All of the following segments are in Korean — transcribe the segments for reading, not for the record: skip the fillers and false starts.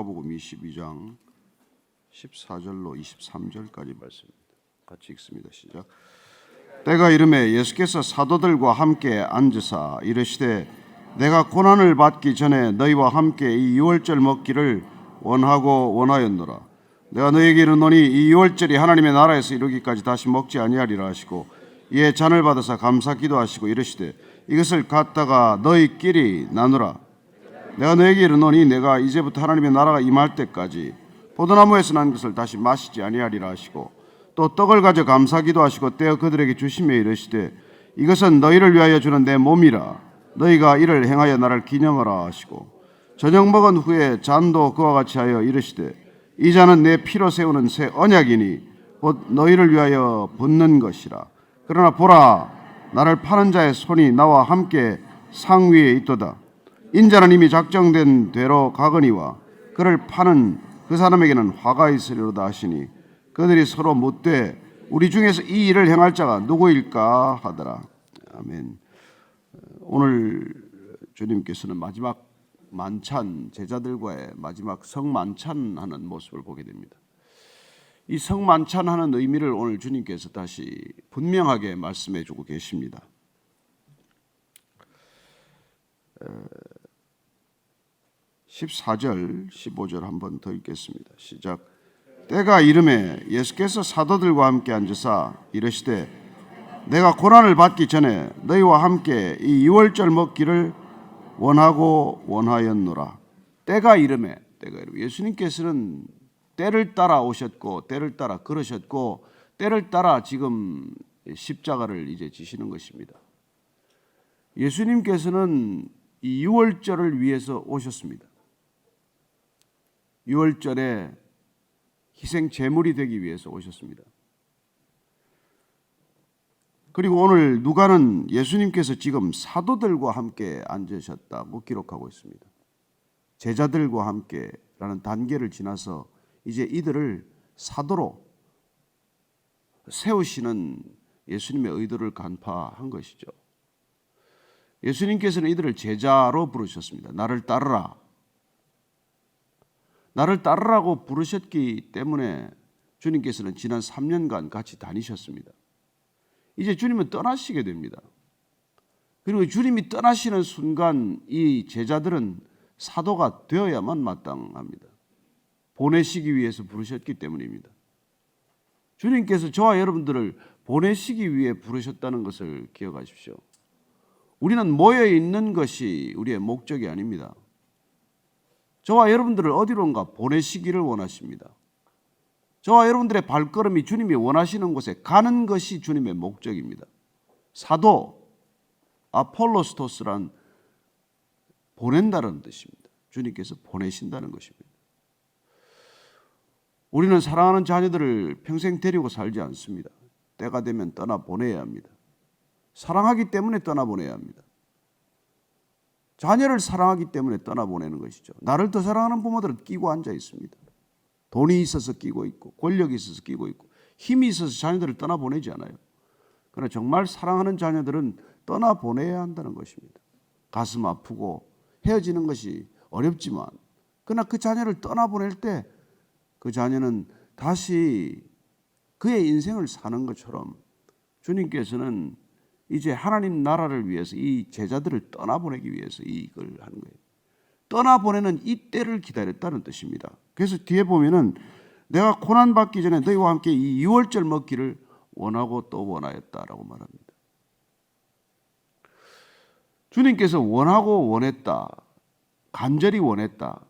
누가복음 22장 14절로 23절까지 말씀입니다. 같이 읽습니다. 시작. 때가 이르매 예수께서 사도들과 함께 앉으사 이르시되 내가 고난을 받기 전에 너희와 함께 이 유월절 먹기를 원하고 원하였노라. 내가 너희에게 이르노니 이 유월절이 하나님의 나라에서 이루기까지 다시 먹지 아니하리라 하시고 이에 잔을 받으사 감사 기도하시고 이르시되 이것을 갖다가 너희끼리 나누라. 내가 너희에게 이르노니 내가 이제부터 하나님의 나라가 임할 때까지 포도나무에서 난 것을 다시 마시지 아니하리라 하시고 또 떡을 가져 감사 기도하시고 떼어 그들에게 주시며 이르시되 이것은 너희를 위하여 주는 내 몸이라. 너희가 이를 행하여 나를 기념하라 하시고 저녁 먹은 후에 잔도 그와 같이 하여 이르시되 이 잔은 내 피로 세우는 새 언약이니 곧 너희를 위하여 붓는 것이라. 그러나 보라, 나를 파는 자의 손이 나와 함께 상 위에 있도다. 인자는 이미 작정된 대로 가거니와 그를 파는 그 사람에게는 화가 있으리로다 하시니 그들이 서로 묻되 우리 중에서 이 일을 행할 자가 누구일까 하더라. 아멘. 오늘 주님께서는 마지막 만찬, 제자들과의 마지막 성만찬하는 모습을 보게 됩니다. 이 성만찬하는 의미를 오늘 주님께서 다시 분명하게 말씀해 주고 계십니다. 14절, 15절 한번 더 읽겠습니다. 시작. 때가 이르매 예수께서 사도들과 함께 앉으사 이르시되 내가 고난을 받기 전에 너희와 함께 이 유월절 먹기를 원하고 원하였노라. 때가 이르매, 예수님께서는 때를 따라 오셨고 때를 따라 걸으셨고 때를 따라 지금 십자가를 이제 지시는 것입니다. 예수님께서는 이 유월절을 위해서 오셨습니다. 유월절에 희생 제물이 되기 위해서 오셨습니다. 그리고 오늘 누가는 예수님께서 지금 사도들과 함께 앉으셨다고 기록하고 있습니다. 제자들과 함께라는 단계를 지나서 이제 이들을 사도로 세우시는 예수님의 의도를 간파한 것이죠. 예수님께서는 이들을 제자로 부르셨습니다. 나를 따르라. 나를 따르라고 부르셨기 때문에 주님께서는 지난 3년간 같이 다니셨습니다. 이제 주님은 떠나시게 됩니다. 그리고 주님이 떠나시는 순간 이 제자들은 사도가 되어야만 마땅합니다. 보내시기 위해서 부르셨기 때문입니다. 주님께서 저와 여러분들을 보내시기 위해 부르셨다는 것을 기억하십시오. 우리는 모여 있는 것이 우리의 목적이 아닙니다. 저와 여러분들을 어디론가 보내시기를 원하십니다. 저와 여러분들의 발걸음이 주님이 원하시는 곳에 가는 것이 주님의 목적입니다. 사도, 아폴로스토스란 보낸다는 뜻입니다. 주님께서 보내신다는 것입니다. 우리는 사랑하는 자녀들을 평생 데리고 살지 않습니다. 때가 되면 떠나보내야 합니다. 사랑하기 때문에 떠나보내야 합니다. 자녀를 사랑하기 때문에 떠나보내는 것이죠. 나를 더 사랑하는 부모들은 끼고 앉아 있습니다. 돈이 있어서 끼고 있고 권력이 있어서 끼고 있고 힘이 있어서 자녀들을 떠나보내지 않아요. 그러나 정말 사랑하는 자녀들은 떠나보내야 한다는 것입니다. 가슴 아프고 헤어지는 것이 어렵지만 그러나 그 자녀를 떠나보낼 때 그 자녀는 다시 그의 인생을 사는 것처럼 주님께서는 이제 하나님 나라를 위해서 이 제자들을 떠나보내기 위해서 이걸 하는 거예요. 떠나보내는 이 때를 기다렸다는 뜻입니다. 그래서 뒤에 보면은 내가 고난받기 전에 너희와 함께 이 유월절 먹기를 원하고 또 원하였다라고 말합니다. 주님께서 원하고 원했다, 간절히 원했다.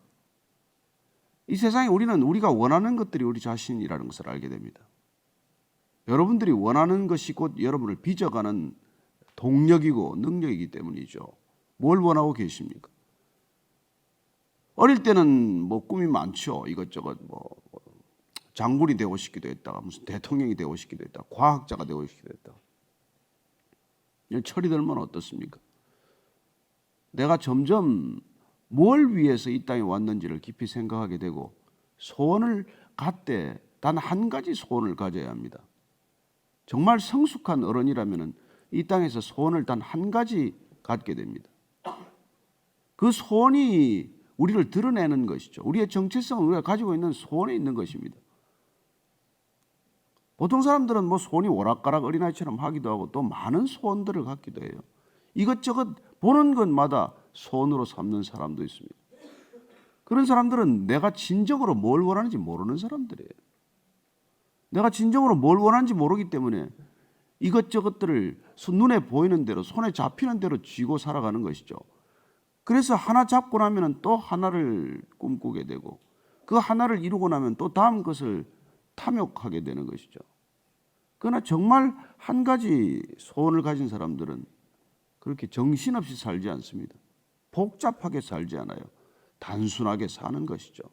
이 세상에 우리가 원하는 것들이 우리 자신이라는 것을 알게 됩니다. 여러분들이 원하는 것이 곧 여러분을 빚어가는 동력이고 능력이기 때문이죠. 뭘 원하고 계십니까? 어릴 때는 뭐 꿈이 많죠. 이것저것 뭐 장군이 되고 싶기도 했다가 무슨 대통령이 되고 싶기도 했다가 과학자가 되고 싶기도 했다가 철이 들면 어떻습니까? 내가 점점 뭘 위해서 이 땅에 왔는지를 깊이 생각하게 되고 소원을 갖되 단 한 가지 소원을 가져야 합니다. 정말 성숙한 어른이라면 이 땅에서 소원을 단 한 가지 갖게 됩니다. 그 소원이 우리를 드러내는 것이죠. 우리의 정체성은 우리가 가지고 있는 소원에 있는 것입니다. 보통 사람들은 뭐 소원이 오락가락 어린아이처럼 하기도 하고 또 많은 소원들을 갖기도 해요. 이것저것 보는 것마다 소원으로 삼는 사람도 있습니다. 그런 사람들은 내가 진정으로 뭘 원하는지 모르는 사람들이에요. 내가 진정으로 뭘 원하는지 모르기 때문에 이것저것들을 눈에 보이는 대로 손에 잡히는 대로 쥐고 살아가는 것이죠. 그래서 하나 잡고 나면 또 하나를 꿈꾸게 되고 그 하나를 이루고 나면 또 다음 것을 탐욕하게 되는 것이죠. 그러나 정말 한 가지 소원을 가진 사람들은 그렇게 정신없이 살지 않습니다. 복잡하게 살지 않아요. 단순하게 사는 것이죠.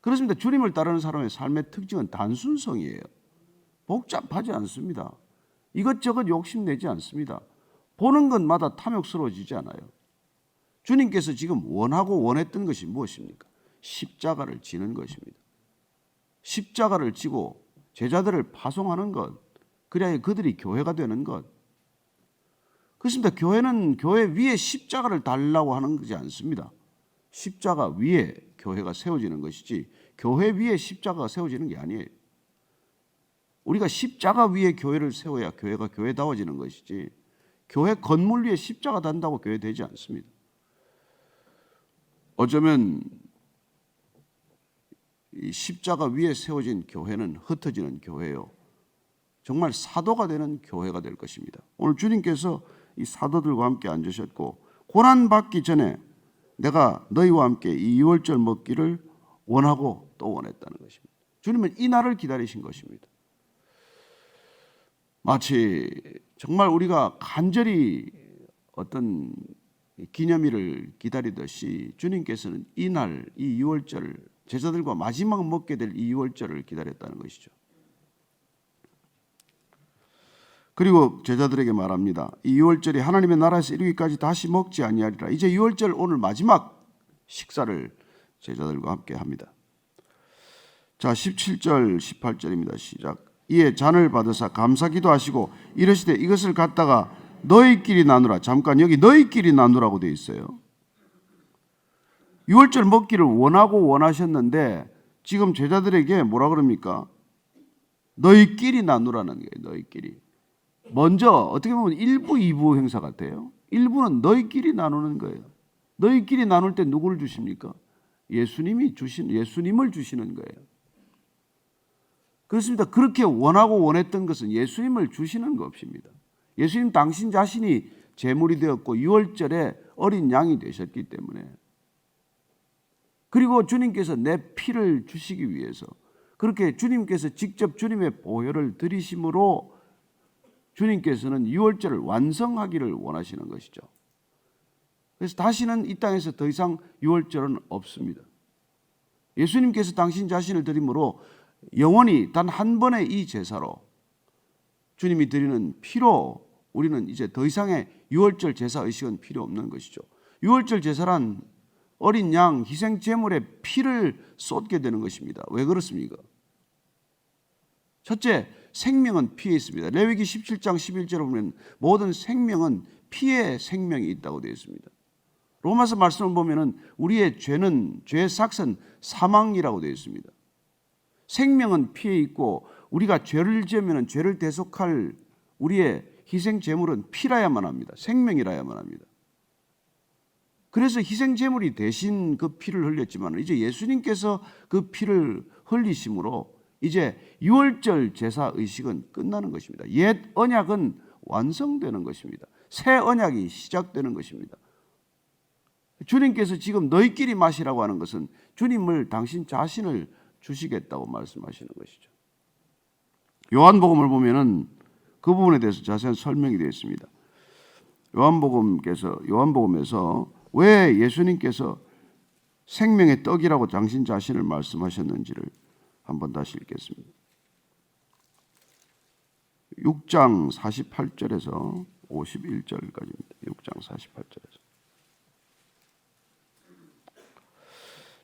그렇습니다. 주님을 따르는 사람의 삶의 특징은 단순성이에요. 복잡하지 않습니다. 이것저것 욕심내지 않습니다. 보는 것마다 탐욕스러워지지 않아요. 주님께서 지금 원하고 원했던 것이 무엇입니까? 십자가를 지는 것입니다. 십자가를 지고 제자들을 파송하는 것, 그래야 그들이 교회가 되는 것. 그렇습니다. 교회는 교회 위에 십자가를 달라고 하는 것이 않습니다. 십자가 위에 교회가 세워지는 것이지 교회 위에 십자가가 세워지는 게 아니에요. 우리가 십자가 위에 교회를 세워야 교회가 교회다워지는 것이지 교회 건물 위에 십자가 단다고 교회 되지 않습니다. 어쩌면 이 십자가 위에 세워진 교회는 흩어지는 교회요. 정말 사도가 되는 교회가 될 것입니다. 오늘 주님께서 이 사도들과 함께 앉으셨고 고난받기 전에 내가 너희와 함께 이 유월절 먹기를 원하고 또 원했다는 것입니다. 주님은 이 날을 기다리신 것입니다. 마치 정말 우리가 간절히 어떤 기념일을 기다리듯이 주님께서는 이 날, 이 유월절, 제자들과 마지막 먹게 될 이 유월절을 기다렸다는 것이죠. 그리고 제자들에게 말합니다. 이 유월절이 하나님의 나라에서 이르기까지 다시 먹지 아니하리라. 이제 유월절 오늘 마지막 식사를 제자들과 함께 합니다. 자, 17절, 18절입니다. 시작. 이에 잔을 받으사 감사기도 하시고 이르시되 이것을 갖다가 너희끼리 나누라. 잠깐 여기 너희끼리 나누라고 되어 있어요. 유월절 먹기를 원하고 원하셨는데 지금 제자들에게 뭐라 그럽니까? 너희끼리 나누라는 거예요. 너희끼리. 먼저 어떻게 보면 1부, 2부 행사 같아요. 1부는 너희끼리 나누는 거예요. 너희끼리 나눌 때 누구를 주십니까? 예수님을 주시는 거예요. 그렇습니다. 그렇게 원하고 원했던 것은 예수님을 주시는 것입니다. 예수님 당신 자신이 제물이 되었고 유월절에 어린 양이 되셨기 때문에 그리고 주님께서 내 피를 주시기 위해서 그렇게 주님께서 직접 주님의 보혈을 드리심으로 주님께서는 유월절을 완성하기를 원하시는 것이죠. 그래서 다시는 이 땅에서 더 이상 유월절은 없습니다. 예수님께서 당신 자신을 드림으로 영원히 단 한 번의 이 제사로 주님이 드리는 피로 우리는 이제 더 이상의 유월절 제사 의식은 필요 없는 것이죠. 유월절 제사란 어린 양 희생 제물에 피를 쏟게 되는 것입니다. 왜 그렇습니까? 첫째, 생명은 피에 있습니다. 레위기 17장 11절에 보면 모든 생명은 피에 생명이 있다고 되어 있습니다. 로마서 말씀을 보면 우리의 죄의 삭은 사망이라고 되어 있습니다. 생명은 피에 있고 우리가 죄를 지으면 죄를 대속할 우리의 희생 제물은 피라야만 합니다. 생명이라야만 합니다. 그래서 희생 제물이 대신 그 피를 흘렸지만 이제 예수님께서 그 피를 흘리심으로 이제 유월절 제사 의식은 끝나는 것입니다. 옛 언약은 완성되는 것입니다. 새 언약이 시작되는 것입니다. 주님께서 지금 너희끼리 마시라고 하는 것은 주님을 당신 자신을 주시겠다고 말씀하시는 것이죠. 요한복음을 보면은 그 부분에 대해서 자세한 설명이 되어 있습니다. 요한복음에서 왜 예수님께서 생명의 떡이라고 당신 자신을 말씀하셨는지를 한번 다시 읽겠습니다. 6장 48절에서 51절까지입니다. 6장 48절에서.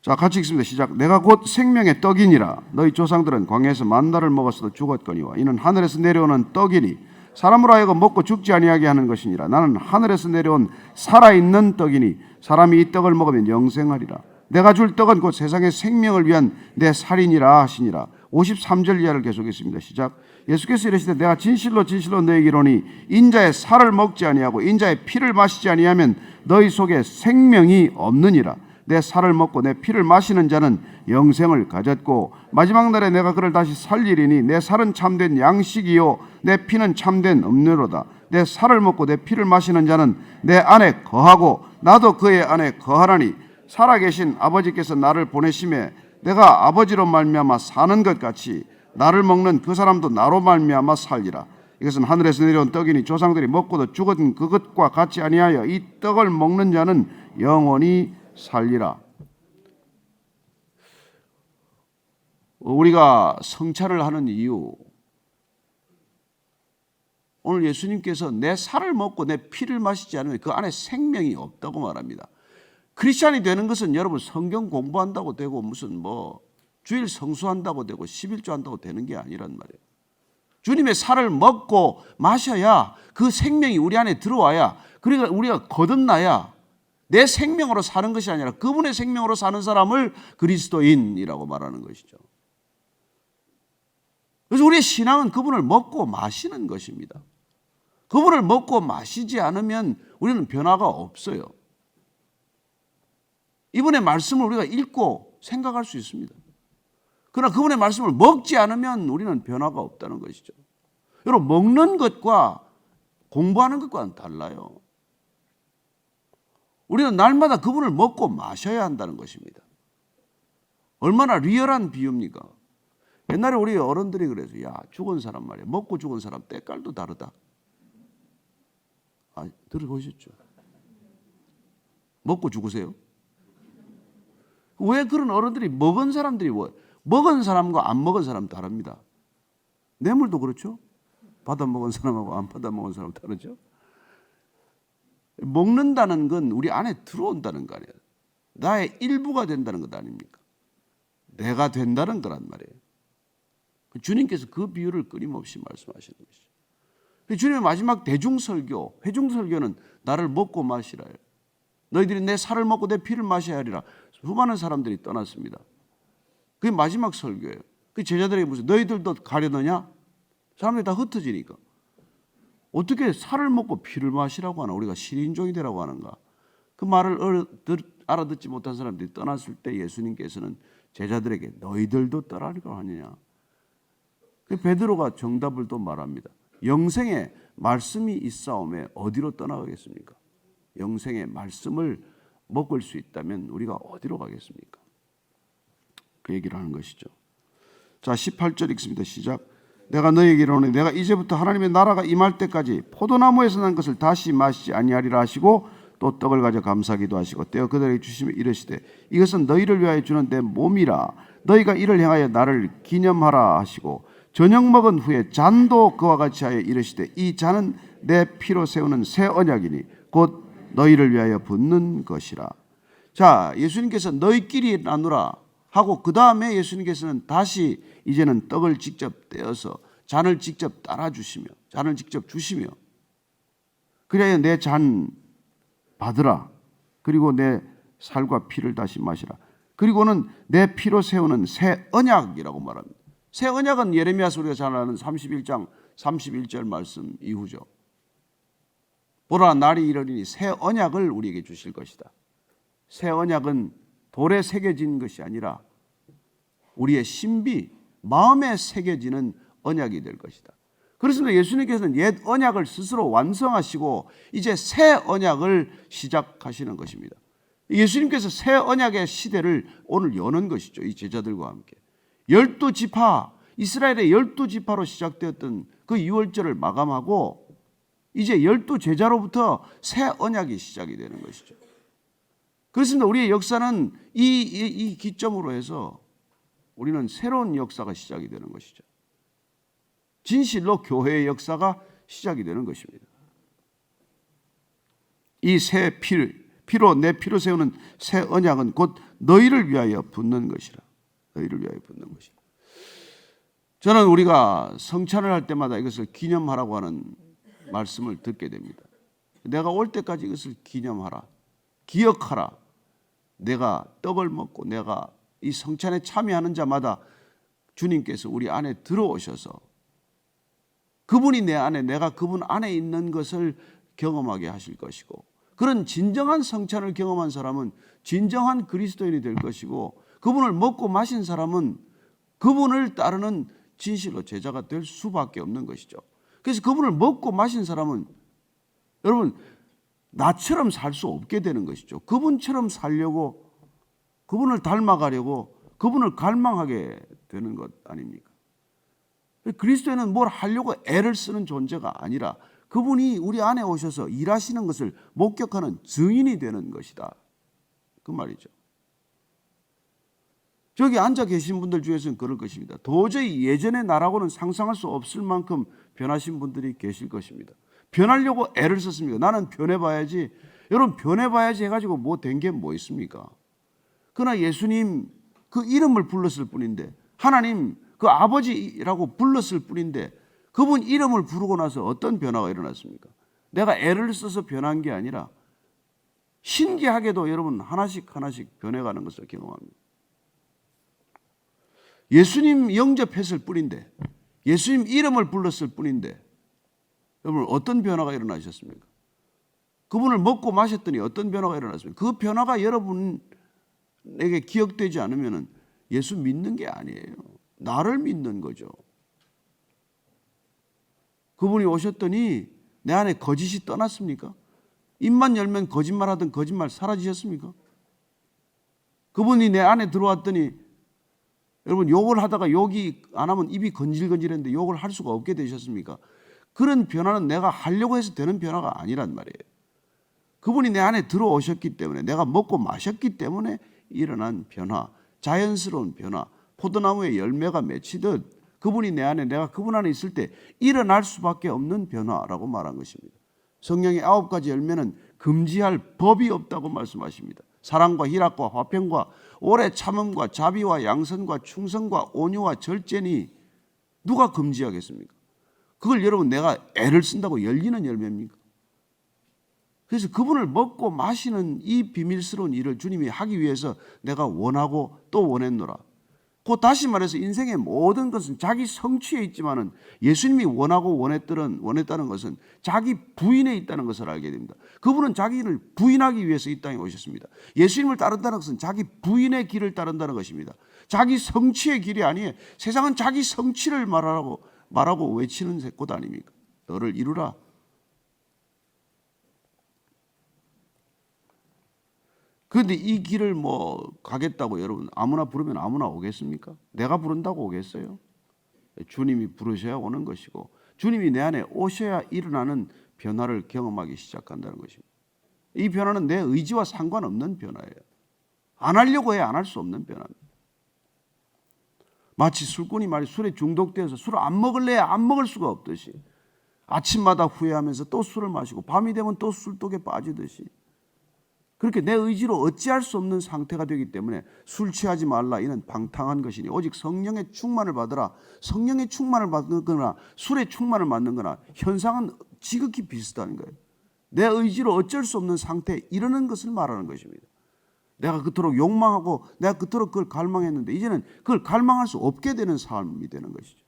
자, 같이 읽습니다. 시작. 내가 곧 생명의 떡이니라. 너희 조상들은 광야에서 만나를 먹었어도 죽었거니와 이는 하늘에서 내려오는 떡이니 사람으로 하여금 먹고 죽지 아니하게 하는 것이니라. 나는 하늘에서 내려온 살아있는 떡이니 사람이 이 떡을 먹으면 영생하리라. 내가 줄 떡은 곧 세상의 생명을 위한 내 살이니라 하시니라. 53절 이하를 계속했습니다. 시작. 예수께서 이르시되 내가 진실로 진실로 너희에게 이르노니 인자의 살을 먹지 아니하고 인자의 피를 마시지 아니하면 너희 속에 생명이 없느니라. 내 살을 먹고 내 피를 마시는 자는 영생을 가졌고 마지막 날에 내가 그를 다시 살리리니 내 살은 참된 양식이요 내 피는 참된 음료로다. 내 살을 먹고 내 피를 마시는 자는 내 안에 거하고 나도 그의 안에 거하나니 살아계신 아버지께서 나를 보내심에 내가 아버지로 말미암아 사는 것 같이 나를 먹는 그 사람도 나로 말미암아 살리라. 이것은 하늘에서 내려온 떡이니 조상들이 먹고도 죽은 그것과 같이 아니하여 이 떡을 먹는 자는 영원히 살리라. 우리가 성찬을 하는 이유, 오늘 예수님께서 내 살을 먹고 내 피를 마시지 않으면 그 안에 생명이 없다고 말합니다. 크리스찬이 되는 것은 여러분 성경 공부한다고 되고 무슨 주일 성수한다고 되고 11조 한다고 되는 게 아니란 말이에요. 주님의 살을 먹고 마셔야 그 생명이 우리 안에 들어와야, 그러니까 우리가 거듭나야 내 생명으로 사는 것이 아니라 그분의 생명으로 사는 사람을 그리스도인이라고 말하는 것이죠. 그래서 우리의 신앙은 그분을 먹고 마시는 것입니다. 그분을 먹고 마시지 않으면 우리는 변화가 없어요. 이분의 말씀을 우리가 읽고 생각할 수 있습니다. 그러나 그분의 말씀을 먹지 않으면 우리는 변화가 없다는 것이죠. 여러분, 먹는 것과 공부하는 것과는 달라요. 우리는 날마다 그분을 먹고 마셔야 한다는 것입니다. 얼마나 리얼한 비유입니까? 옛날에 우리 어른들이 그래서 야, 죽은 사람 말이야. 먹고 죽은 사람 때깔도 다르다. 들어보셨죠? 먹고 죽으세요? 왜 그런 어른들이 먹은 사람들이 먹은 사람과 안 먹은 사람 다릅니다. 뇌물도 그렇죠? 받아 먹은 사람하고 안 받아 먹은 사람 다르죠? 먹는다는 건 우리 안에 들어온다는 거 아니에요. 나의 일부가 된다는 것 아닙니까? 내가 된다는 거란 말이에요. 주님께서 그 비유를 끊임없이 말씀하시는 것이죠. 주님의 마지막 대중설교, 회중설교는 나를 먹고 마시라요. 너희들이 내 살을 먹고 내 피를 마셔야 하리라. 수많은 사람들이 떠났습니다. 그게 마지막 설교예요. 그 제자들에게 무슨 너희들도 가려느냐? 사람들이 다 흩어지니까. 어떻게 살을 먹고 피를 마시라고 하나? 우리가 실인종이 되라고 하는가? 그 말을 알아듣지 못한 사람들이 떠났을 때 예수님께서는 제자들에게 너희들도 떠나리라고 하느냐? 베드로가 정답을 또 말합니다. 영생의 말씀이 있사오매 어디로 떠나가겠습니까? 영생의 말씀을 먹을 수 있다면 우리가 어디로 가겠습니까? 그 얘기를 하는 것이죠. 자, 18절 읽습니다. 시작. 내가 너희에게 이르노니 내가 이제부터 하나님의 나라가 임할 때까지 포도나무에서 난 것을 다시 마시지 아니하리라 하시고 또 떡을 가져 감사기도 하시고 떼어 그들에게 주시며 이르시되 이것은 너희를 위하여 주는 내 몸이라 너희가 이를 향하여 나를 기념하라 하시고 저녁 먹은 후에 잔도 그와 같이 하여 이르시되 이 잔은 내 피로 세우는 새 언약이니 곧 너희를 위하여 붓는 것이라. 자, 예수님께서 너희끼리 나누라 하고 그 다음에 예수님께서는 다시 이제는 떡을 직접 떼어서 잔을 직접 따라주시며 잔을 직접 주시며 그래야 내 잔 받으라. 그리고 내 살과 피를 다시 마시라. 그리고는 내 피로 세우는 새 언약이라고 말합니다. 새 언약은 예레미야서 우리가 잘 아는 31장 31절 말씀 이후죠. 보라 날이 이르리니 새 언약을 우리에게 주실 것이다. 새 언약은 돌에 새겨진 것이 아니라 우리의 신비, 마음에 새겨지는 언약이 될 것이다. 그렇습니다. 예수님께서는 옛 언약을 스스로 완성하시고 이제 새 언약을 시작하시는 것입니다. 예수님께서 새 언약의 시대를 오늘 여는 것이죠. 이 제자들과 함께. 12지파, 이스라엘의 12지파로 시작되었던 그 유월절을 마감하고 이제 12제자로부터 새 언약이 시작이 되는 것이죠. 그렇습니다. 우리의 역사는 이 기점으로 해서 우리는 새로운 역사가 시작이 되는 것이죠. 진실로 교회의 역사가 시작이 되는 것입니다. 이 새 피로 내 피로 세우는 새 언약은 곧 너희를 위하여 붓는 것이라. 너희를 위하여 붓는 것이라. 저는 우리가 성찬을 할 때마다 이것을 기념하라고 하는 말씀을 듣게 됩니다. 내가 올 때까지 이것을 기념하라. 기억하라. 내가 떡을 먹고 내가 이 성찬에 참여하는 자마다 주님께서 우리 안에 들어오셔서 그분이 내 안에, 내가 그분 안에 있는 것을 경험하게 하실 것이고, 그런 진정한 성찬을 경험한 사람은 진정한 그리스도인이 될 것이고, 그분을 먹고 마신 사람은 그분을 따르는 진실로 제자가 될 수밖에 없는 것이죠. 그래서 그분을 먹고 마신 사람은 여러분 나처럼 살 수 없게 되는 것이죠. 그분처럼 살려고, 그분을 닮아가려고 그분을 갈망하게 되는 것 아닙니까? 그리스도인은 뭘 하려고 애를 쓰는 존재가 아니라 그분이 우리 안에 오셔서 일하시는 것을 목격하는 증인이 되는 것이다, 그 말이죠. 저기 앉아 계신 분들 중에서는 그럴 것입니다. 도저히 예전의 나라고는 상상할 수 없을 만큼 변하신 분들이 계실 것입니다. 변하려고 애를 썼습니까? 나는 변해봐야지. 여러분, 변해봐야지 해가지고 뭐 된 게 뭐 있습니까? 그러나 예수님 그 이름을 불렀을 뿐인데, 하나님 그 아버지라고 불렀을 뿐인데, 그분 이름을 부르고 나서 어떤 변화가 일어났습니까? 내가 애를 써서 변한 게 아니라 신기하게도 여러분 하나씩 하나씩 변해가는 것을 경험합니다. 예수님 영접했을 뿐인데, 예수님 이름을 불렀을 뿐인데 여러분 어떤 변화가 일어나셨습니까? 그분을 먹고 마셨더니 어떤 변화가 일어났습니까? 그 변화가 여러분에게 기억되지 않으면 예수 믿는 게 아니에요. 나를 믿는 거죠. 그분이 오셨더니 내 안에 거짓이 떠났습니까? 입만 열면 거짓말하던 거짓말 사라지셨습니까? 그분이 내 안에 들어왔더니 여러분 욕을 하다가 욕이 안 하면 입이 건질건질했는데 욕을 할 수가 없게 되셨습니까? 그런 변화는 내가 하려고 해서 되는 변화가 아니란 말이에요. 그분이 내 안에 들어오셨기 때문에, 내가 먹고 마셨기 때문에 일어난 변화, 자연스러운 변화, 포도나무에 열매가 맺히듯 그분이 내 안에, 내가 그분 안에 있을 때 일어날 수밖에 없는 변화라고 말한 것입니다. 성령의 9가지 열매는 금지할 법이 없다고 말씀하십니다. 사랑과 희락과 화평과 오래 참음과 자비와 양선과 충성과 온유와 절제니 누가 금지하겠습니까? 그걸 여러분 내가 애를 쓴다고 열리는 열매입니까? 그래서 그분을 먹고 마시는 이 비밀스러운 일을 주님이 하기 위해서 내가 원하고 또 원했노라. 곧 다시 말해서 인생의 모든 것은 자기 성취에 있지만은 예수님이 원하고 원했다는 것은 자기 부인에 있다는 것을 알게 됩니다. 그분은 자기를 부인하기 위해서 이 땅에 오셨습니다. 예수님을 따른다는 것은 자기 부인의 길을 따른다는 것입니다. 자기 성취의 길이 아니에요. 세상은 자기 성취를 말하고 외치는 곳 아닙니까? 너를 이루라. 그런데 이 길을 뭐 가겠다고 여러분 아무나 부르면 아무나 오겠습니까? 내가 부른다고 오겠어요? 주님이 부르셔야 오는 것이고, 주님이 내 안에 오셔야 일어나는 변화를 경험하기 시작한다는 것입니다. 이 변화는 내 의지와 상관없는 변화예요. 안 하려고 해야 안 할 수 없는 변화입니다. 마치 술꾼이 술에 중독되어서 술을 안 먹을래야 안 먹을 수가 없듯이, 아침마다 후회하면서 또 술을 마시고 밤이 되면 또 술독에 빠지듯이, 그렇게 내 의지로 어찌할 수 없는 상태가 되기 때문에 술 취하지 말라, 이는 방탕한 것이니 오직 성령의 충만을 받으라. 성령의 충만을 받는 거나 술의 충만을 받는 거나 현상은 지극히 비슷한 거예요. 내 의지로 어쩔 수 없는 상태에 이르는 것을 말하는 것입니다. 내가 그토록 욕망하고 내가 그토록 그걸 갈망했는데 이제는 그걸 갈망할 수 없게 되는 삶이 되는 것이죠.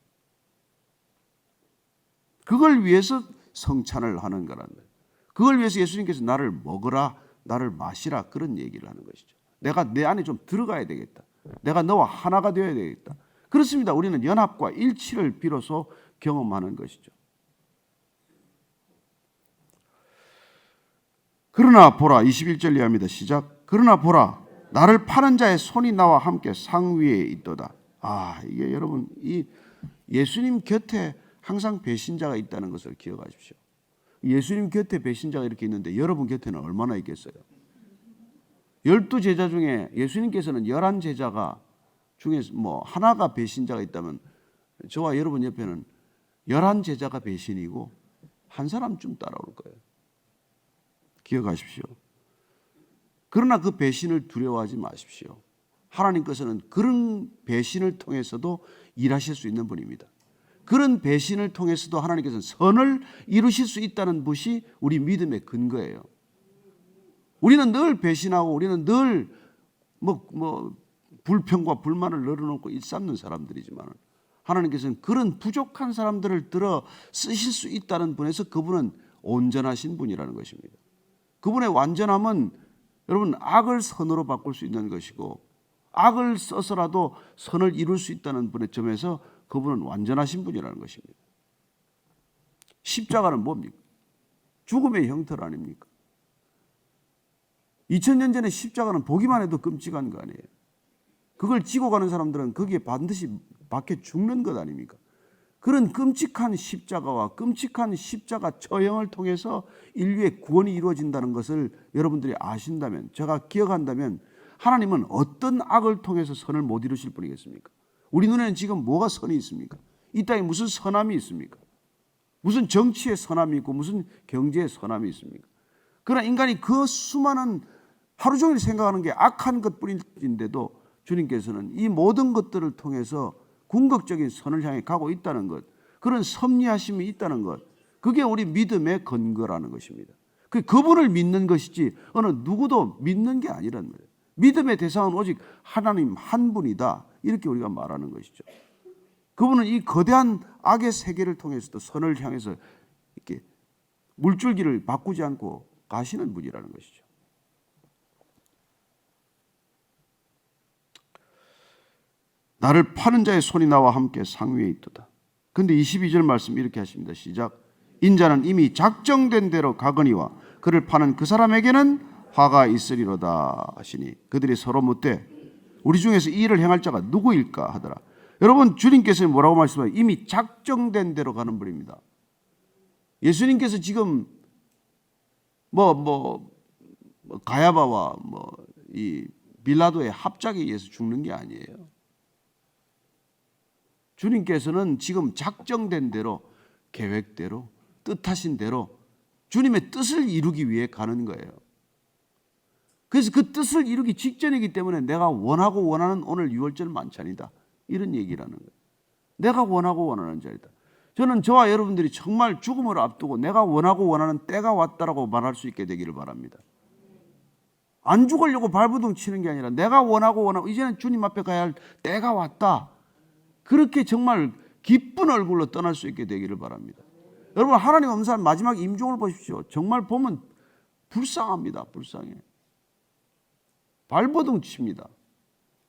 그걸 위해서 성찬을 하는 거란 말이에요. 그걸 위해서 예수님께서 나를 먹으라, 나를 마시라, 그런 얘기를 하는 것이죠. 내가 내 안에 좀 들어가야 되겠다. 내가 너와 하나가 되어야 되겠다. 그렇습니다. 우리는 연합과 일치를 비로소 경험하는 것이죠. 그러나 보라, 21절 이하입니다. 시작. 그러나 보라, 나를 파는 자의 손이 나와 함께 상 위에 있도다. 이게 여러분, 이 예수님 곁에 항상 배신자가 있다는 것을 기억하십시오. 예수님 곁에 배신자가 이렇게 있는데 여러분 곁에는 얼마나 있겠어요? 12제자 중에 예수님께서는 11제자가 중에서 뭐 하나가 배신자가 있다면 저와 여러분 옆에는 11제자가 배신이고 한 사람쯤 따라올 거예요. 기억하십시오. 그러나 그 배신을 두려워하지 마십시오. 하나님께서는 그런 배신을 통해서도 일하실 수 있는 분입니다. 그런 배신을 통해서도 하나님께서는 선을 이루실 수 있다는 것이 우리 믿음의 근거예요. 우리는 늘 배신하고 우리는 늘 불평과 불만을 늘어놓고 일삼는 사람들이지만 하나님께서는 그런 부족한 사람들을 들어 쓰실 수 있다는 분에서 그분은 온전하신 분이라는 것입니다. 그분의 완전함은 여러분 악을 선으로 바꿀 수 있는 것이고 악을 써서라도 선을 이룰 수 있다는 분의 점에서 그분은 완전하신 분이라는 것입니다. 십자가는 뭡니까? 죽음의 형태 아닙니까? 2000년 전에 십자가는 보기만 해도 끔찍한 거 아니에요. 그걸 지고 가는 사람들은 거기에 반드시 박혀 죽는 것 아닙니까? 그런 끔찍한 십자가와 끔찍한 십자가 처형을 통해서 인류의 구원이 이루어진다는 것을 여러분들이 아신다면, 제가 기억한다면 하나님은 어떤 악을 통해서 선을 못 이루실 분이겠습니까? 우리 눈에는 지금 뭐가 선이 있습니까? 이 땅에 무슨 선함이 있습니까? 무슨 정치의 선함이 있고 무슨 경제의 선함이 있습니까? 그러나 인간이 그 수많은 하루 종일 생각하는 게 악한 것뿐인데도 주님께서는 이 모든 것들을 통해서 궁극적인 선을 향해 가고 있다는 것, 그런 섭리하심이 있다는 것, 그게 우리 믿음의 근거라는 것입니다. 그분을 믿는 것이지 어느 누구도 믿는 게 아니란 말이에요. 믿음의 대상은 오직 하나님 한 분이다, 이렇게 우리가 말하는 것이죠. 그분은 이 거대한 악의 세계를 통해서도 선을 향해서 이렇게 물줄기를 바꾸지 않고 가시는 분이라는 것이죠. 나를 파는 자의 손이 나와 함께 상위에 있도다. 그런데 22절 말씀 이렇게 하십니다. 시작. 인자는 이미 작정된 대로 가거니와 그를 파는 그 사람에게는 화가 있으리로다 하시니 그들이 서로 묻되 우리 중에서 이 일을 행할 자가 누구일까 하더라. 여러분, 주님께서 뭐라고 말씀하세요? 이미 작정된 대로 가는 분입니다. 예수님께서 지금 가야바와 이 빌라도의 합작에 의해서 죽는 게 아니에요. 주님께서는 지금 작정된 대로, 계획대로, 뜻하신 대로 주님의 뜻을 이루기 위해 가는 거예요. 그래서 그 뜻을 이루기 직전이기 때문에 내가 원하고 원하는 오늘 유월절 만찬이다, 이런 얘기라는 거예요. 내가 원하고 원하는 자리다. 저는 저와 여러분들이 정말 죽음을 앞두고 내가 원하고 원하는 때가 왔다라고 말할 수 있게 되기를 바랍니다. 안 죽으려고 발버둥 치는 게 아니라 내가 원하고 이제는 주님 앞에 가야 할 때가 왔다, 그렇게 정말 기쁜 얼굴로 떠날 수 있게 되기를 바랍니다. 여러분, 하나님 없는 사람 마지막 임종을 보십시오. 정말 보면 불쌍합니다. 불쌍해. 발버둥 칩니다.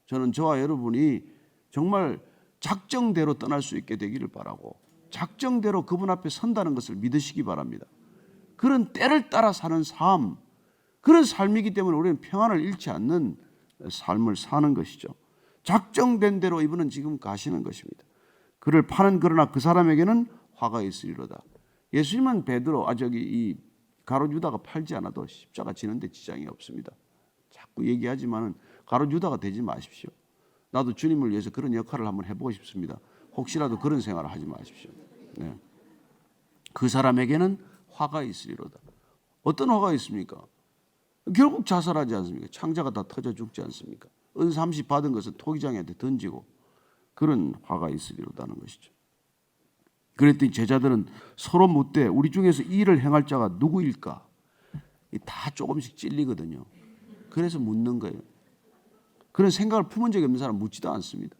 저는 저와 여러분이 정말 작정대로 떠날 수 있게 되기를 바라고 작정대로 그분 앞에 선다는 것을 믿으시기 바랍니다. 그런 때를 따라 사는 삶, 그런 삶이기 때문에 우리는 평안을 잃지 않는 삶을 사는 것이죠. 작정된 대로 이분은 지금 가시는 것입니다. 그를 파는 그러나 그 사람에게는 화가 있으리로다. 예수님은 베드로, 이 가룟 유다가 팔지 않아도 십자가 지는데 지장이 없습니다. 자꾸 얘기하지만은 가룟 유다가 되지 마십시오. 나도 주님을 위해서 그런 역할을 한번 해보고 싶습니다. 혹시라도 그런 생활을 하지 마십시오. 네. 그 사람에게는 화가 있으리로다. 어떤 화가 있습니까? 결국 자살하지 않습니까? 창자가 다 터져 죽지 않습니까? 은삼십 받은 것은 토기장이한테 던지고 그런 화가 있으리로다는 것이죠. 그랬더니 제자들은 서로 묻되 우리 중에서 이 일을 행할 자가 누구일까? 다 조금씩 찔리거든요. 그래서 묻는 거예요. 그런 생각을 품은 적이 없는 사람 묻지도 않습니다.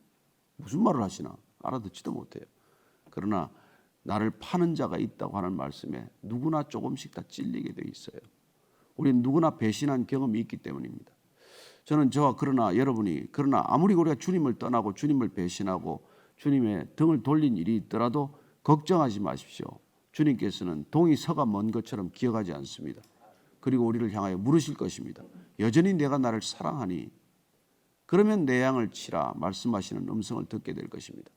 무슨 말을 하시나 알아듣지도 못해요. 그러나 나를 파는 자가 있다고 하는 말씀에 누구나 조금씩 다 찔리게 돼 있어요. 우리는 누구나 배신한 경험이 있기 때문입니다. 저는 그러나 여러분이 아무리 우리가 주님을 떠나고 주님을 배신하고 주님의 등을 돌린 일이 있더라도 걱정하지 마십시오. 주님께서는 동이 서가 먼 것처럼 기억하지 않습니다. 그리고 우리를 향하여 물으실 것입니다. 여전히 내가 나를 사랑하니? 그러면 내 양을 치라 말씀하시는 음성을 듣게 될 것입니다.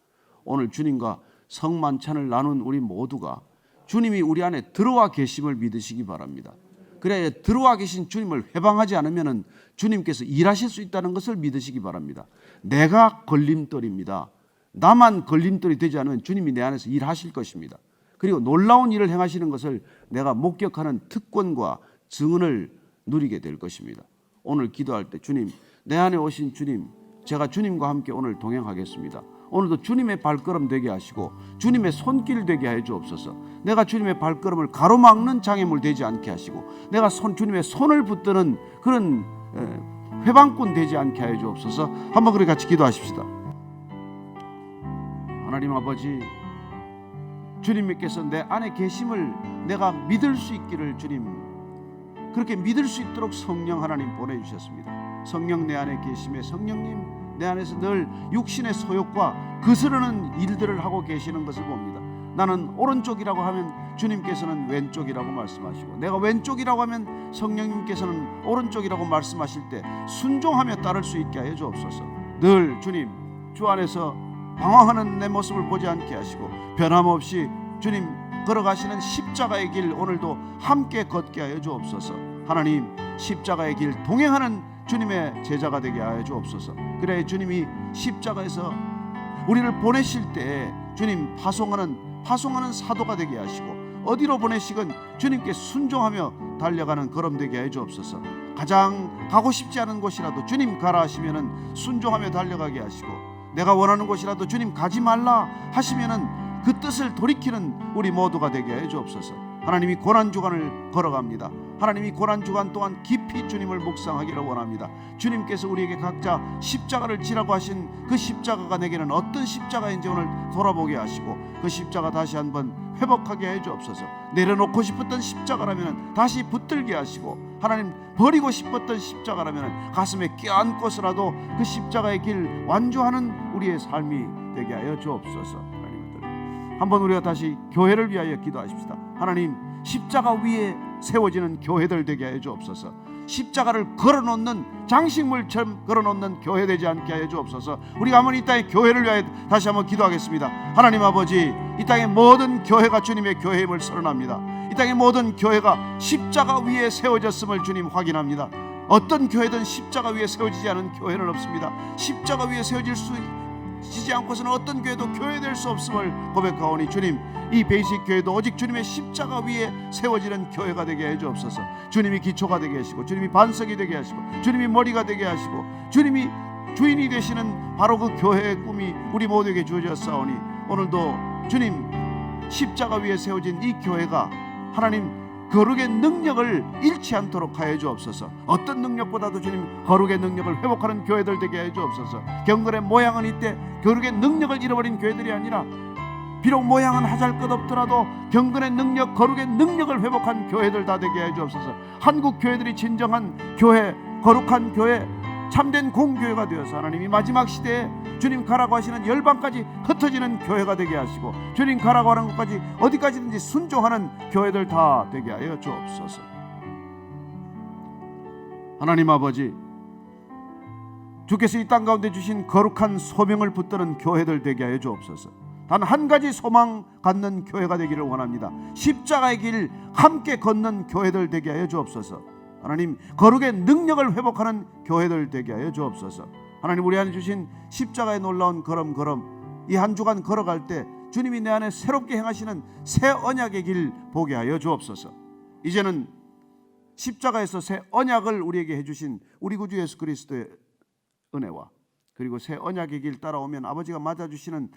오늘 주님과 성만찬을 나눈 우리 모두가 주님이 우리 안에 들어와 계심을 믿으시기 바랍니다. 그래야 들어와 계신 주님을 회방하지 않으면 주님께서 일하실 수 있다는 것을 믿으시기 바랍니다. 내가 걸림돌입니다. 나만 걸림돌이 되지 않으면 주님이 내 안에서 일하실 것입니다. 그리고 놀라운 일을 행하시는 것을 내가 목격하는 특권과 증언을 누리게 될 것입니다. 오늘 기도할 때 주님, 내 안에 오신 주님, 제가 주님과 함께 오늘 동행하겠습니다. 오늘도 주님의 발걸음 되게 하시고 주님의 손길 되게 해 주옵소서. 내가 주님의 발걸음을 가로막는 장애물 되지 않게 하시고 내가 주님의 손을 붙드는 그런 회방꾼 되지 않게 하여 주옵소서. 한번 그래 같이 기도하십시다. 하나님 아버지, 주님께서 내 안에 계심을 내가 믿을 수 있기를 주님, 그렇게 믿을 수 있도록 성령 하나님 보내주셨습니다. 성령 내 안에 계심에 성령님 내 안에서 늘 육신의 소욕과 거스르는 일들을 하고 계시는 것을 봅니다. 나는 오른쪽이라고 하면 주님께서는 왼쪽이라고 말씀하시고, 내가 왼쪽이라고 하면 성령님께서는 오른쪽이라고 말씀하실 때 순종하며 따를 수 있게 하여 주옵소서. 늘 주님 주 안에서 방황하는 내 모습을 보지 않게 하시고, 변함없이 주님 걸어가시는 십자가의 길 오늘도 함께 걷게 하여 주옵소서. 하나님, 십자가의 길 동행하는 주님의 제자가 되게 하여 주옵소서. 그래 주님이 십자가에서 우리를 보내실 때 주님 파송하는 사도가 되게 하시고, 어디로 보내시건 주님께 순종하며 달려가는 걸음 되게 해 주옵소서. 가장 가고 싶지 않은 곳이라도 주님 가라 하시면은 순종하며 달려가게 하시고, 내가 원하는 곳이라도 주님 가지 말라 하시면은 그 뜻을 돌이키는 우리 모두가 되게 해 주옵소서. 하나님이 고난주간을 걸어갑니다. 하나님이 고난주간 동안 깊이 주님을 묵상하기를 원합니다. 주님께서 우리에게 각자 십자가를 지라고 하신 그 십자가가 내게는 어떤 십자가인지 오늘 돌아보게 하시고, 그 십자가 다시 한번 회복하게 해 주옵소서. 내려놓고 싶었던 십자가라면 다시 붙들게 하시고, 하나님 버리고 싶었던 십자가라면 가슴에 껴안고서라도 그 십자가의 길 완주하는 우리의 삶이 되게 하여 주옵소서. 하나님들, 한번 우리가 다시 교회를 위하여 기도하십시다. 하나님, 십자가 위에 세워지는 교회들 되게 하여 주옵소서. 십자가를 걸어놓는, 장식물처럼 걸어놓는 교회 되지 않게 하여 주옵소서. 우리가 한번 이 땅의 교회를 위하여 다시 한번 기도하겠습니다. 하나님 아버지, 이 땅의 모든 교회가 주님의 교회임을 선언합니다. 이 땅의 모든 교회가 십자가 위에 세워졌음을 주님 확인합니다. 어떤 교회든 십자가 위에 세워지지 않은 교회는 없습니다. 십자가 위에 세워지지 않고서는 어떤 교회도 교회될 수 없음을 고백하오니, 주님, 이 베이직 교회도 오직 주님의 십자가 위에 세워지는 교회가 되게 해 주옵소서. 주님이 기초가 되게 하시고, 주님이 반석이 되게 하시고, 주님이 머리가 되게 하시고, 주님이 주인이 되시는 바로 그 교회의 꿈이 우리 모두에게 주어졌사오니, 오늘도 주님 십자가 위에 세워진 이 교회가 하나님 거룩의 능력을 잃지 않도록 하여 주옵소서. 어떤 능력보다도 주님 거룩의 능력을 회복하는 교회들 되게 해 주옵소서. 경건의 모양은 이때 거룩의 능력을 잃어버린 교회들이 아니라, 비록 모양은 하잘것없더라도 경건의 능력, 거룩의 능력을 회복한 교회들 다 되게 해 주옵소서. 한국 교회들이 진정한 교회, 거룩한 교회, 참된 공교회가 되어서 하나님이 마지막 시대에 주님 가라고 하시는 열방까지 흩어지는 교회가 되게 하시고, 주님 가라고 하는 것까지 어디까지든지 순종하는 교회들 다 되게 하여 주옵소서. 하나님 아버지, 주께서 이 땅 가운데 주신 거룩한 소명을 붙드는 교회들 되게 하여 주옵소서. 단 한 가지 소망 갖는 교회가 되기를 원합니다. 십자가의 길 함께 걷는 교회들 되게 하여 주옵소서. 하나님, 거룩의 능력을 회복하는 교회들 되게 하여 주옵소서. 하나님, 우리 안에 주신 십자가의 놀라운 걸음, 이 한 주간 걸어갈 때 주님이 내 안에 새롭게 행하시는 새 언약의 길 보게 하여 주옵소서. 이제는 십자가에서 새 언약을 우리에게 해주신 우리 구주 예수 그리스도의 은혜와, 그리고 새 언약의 길 따라오면 아버지가 맞아주시는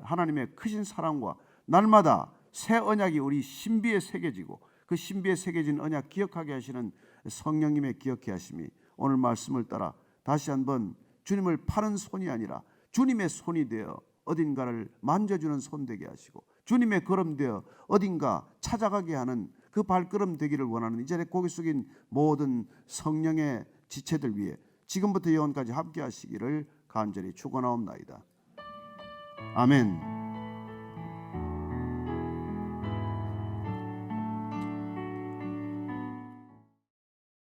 하나님의 크신 사랑과, 날마다 새 언약이 우리 신비에 새겨지고, 그 신비에 새겨진 언약 기억하게 하시는 성령님의 기억해 하심이 오늘 말씀을 따라 다시 한번 주님을 파는 손이 아니라 주님의 손이 되어 어딘가를 만져주는 손 되게 하시고, 주님의 걸음 되어 어딘가 찾아가게 하는 그 발걸음 되기를 원하는 이 자리에 고개 숙인 모든 성령의 지체들 위해 지금부터 영원까지 함께 하시기를 간절히 축원하옵나이다. 아멘.